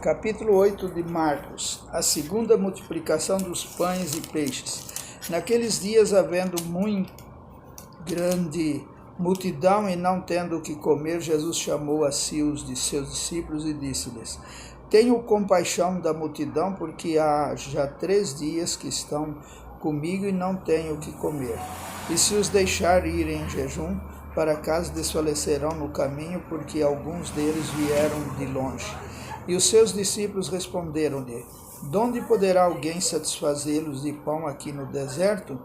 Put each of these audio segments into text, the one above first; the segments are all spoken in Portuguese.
Capítulo 8 de Marcos. A segunda multiplicação dos pães e peixes. Naqueles dias, havendo muito grande multidão e não tendo o que comer, Jesus chamou a si os de seus discípulos e disse-lhes: Tenho compaixão da multidão, porque há já 3 dias que estão comigo e não tenho o que comer. E se os deixar ir em jejum, para casa desfalecerão no caminho, porque alguns deles vieram de longe. E os seus discípulos responderam-lhe: De onde poderá alguém satisfazê-los de pão aqui no deserto?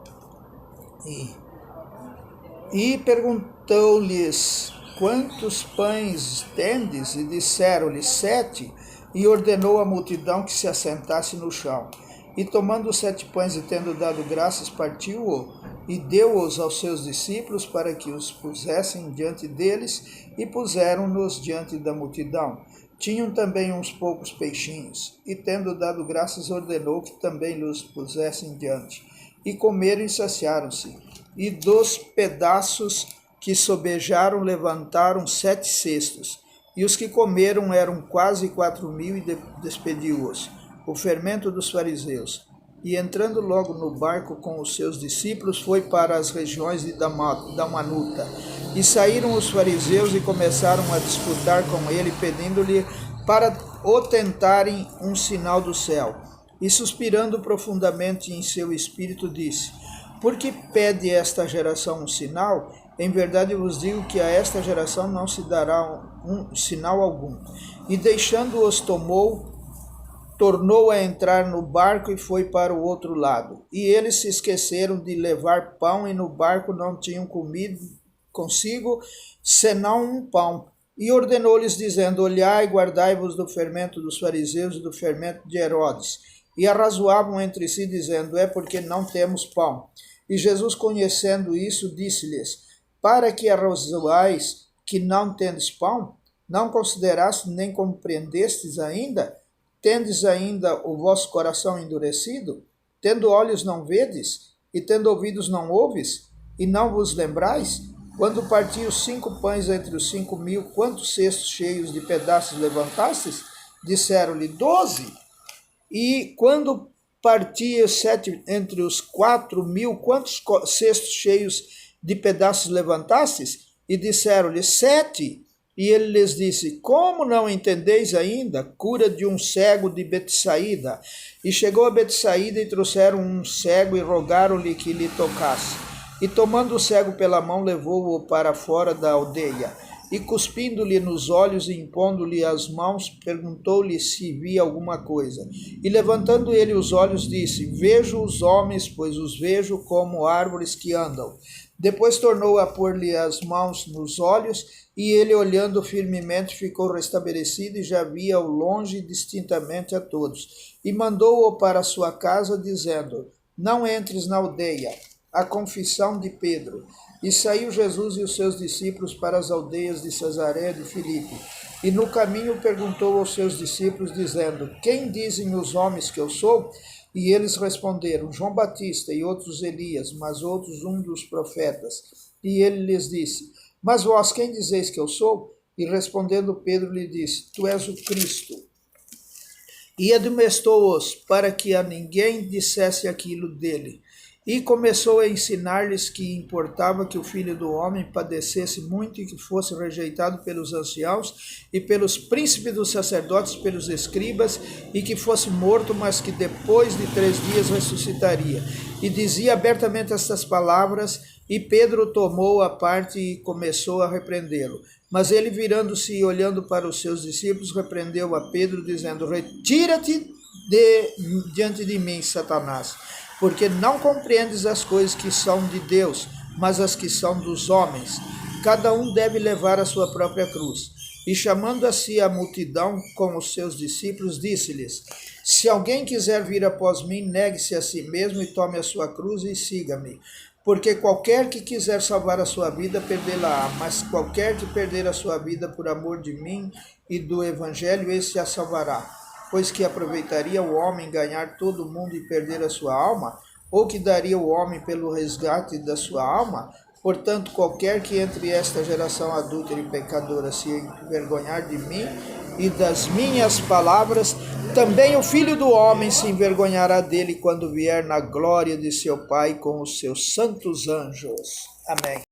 E perguntou-lhes: Quantos pães tendes? E disseram-lhe: 7. E ordenou à multidão que se assentasse no chão. E tomando os 7 pães e tendo dado graças, partiu-o e deu-os aos seus discípulos para que os pusessem diante deles, e puseram-nos diante da multidão. Tinham também uns poucos peixinhos, e tendo dado graças, ordenou que também lhes pusessem diante. E comeram e saciaram-se. E dos pedaços que sobejaram, levantaram 7 cestos. E os que comeram eram quase 4.000, e despediu-os o fermento dos fariseus. E entrando logo no barco com os seus discípulos, foi para as regiões de Dalmanuta. E saíram os fariseus e começaram a disputar com ele, pedindo-lhe para o tentarem um sinal do céu. E suspirando profundamente em seu espírito, disse: Por que pede esta geração um sinal? Em verdade vos digo que a esta geração não se dará um sinal algum. E deixando-os tornou a entrar no barco e foi para o outro lado. E eles se esqueceram de levar pão, e no barco não tinham comido consigo, senão um pão. E ordenou-lhes, dizendo: Olhai e guardai-vos do fermento dos fariseus e do fermento de Herodes. E arrazoavam entre si, dizendo: É porque não temos pão. E Jesus, conhecendo isso, disse-lhes: Para que arrazoais que não tendes pão? Não considerastes nem compreendestes ainda? Tendes ainda o vosso coração endurecido? Tendo olhos não vedes? E tendo ouvidos não ouves? E não vos lembrais? Quando parti os 5 pães entre os 5.000, quantos cestos cheios de pedaços levantastes? Disseram-lhe: 12. E quando parti os 7 entre os 4.000, quantos cestos cheios de pedaços levantastes? E disseram-lhe: 7. E ele lhes disse: Como não entendeis ainda? Cura de um cego de Betsaída. E chegou a Betsaída, e trouxeram um cego e rogaram-lhe que lhe tocasse. E tomando o cego pela mão, levou-o para fora da aldeia. E cuspindo-lhe nos olhos e impondo-lhe as mãos, perguntou-lhe se via alguma coisa. E levantando ele os olhos, disse: Vejo os homens, pois os vejo como árvores que andam. Depois tornou a pôr-lhe as mãos nos olhos, e ele, olhando firmemente, ficou restabelecido e já via ao longe distintamente a todos. E mandou-o para sua casa, dizendo: Não entres na aldeia. A confissão de Pedro. E saiu Jesus e os seus discípulos para as aldeias de Cesareia de Filipe. E no caminho perguntou aos seus discípulos, dizendo: Quem dizem os homens que eu sou? E eles responderam: João Batista, e outros Elias, mas outros um dos profetas. E ele lhes disse: Mas vós quem dizeis que eu sou? E respondendo Pedro lhe disse: Tu és o Cristo. E admoestou-os para que a ninguém dissesse aquilo dele. E começou a ensinar-lhes que importava que o Filho do Homem padecesse muito e que fosse rejeitado pelos anciãos e pelos príncipes dos sacerdotes, pelos escribas, e que fosse morto, mas que depois de 3 dias ressuscitaria. E dizia abertamente estas palavras, e Pedro tomou a parte e começou a repreendê-lo. Mas ele, virando-se e olhando para os seus discípulos, repreendeu a Pedro, dizendo: Retira-te diante de mim, Satanás, porque não compreendes as coisas que são de Deus, mas as que são dos homens. Cada um deve levar a sua própria cruz. E chamando a si a multidão com os seus discípulos, disse-lhes: Se alguém quiser vir após mim, negue-se a si mesmo e tome a sua cruz e siga-me. Porque qualquer que quiser salvar a sua vida, perdê-la-á, mas qualquer que perder a sua vida por amor de mim e do evangelho, esse a salvará. Pois que aproveitaria o homem ganhar todo o mundo e perder a sua alma? Ou que daria o homem pelo resgate da sua alma? Portanto, qualquer que entre esta geração adúltera e pecadora se envergonhar de mim e das minhas palavras, também o Filho do Homem se envergonhará dele quando vier na glória de seu Pai com os seus santos anjos. Amém.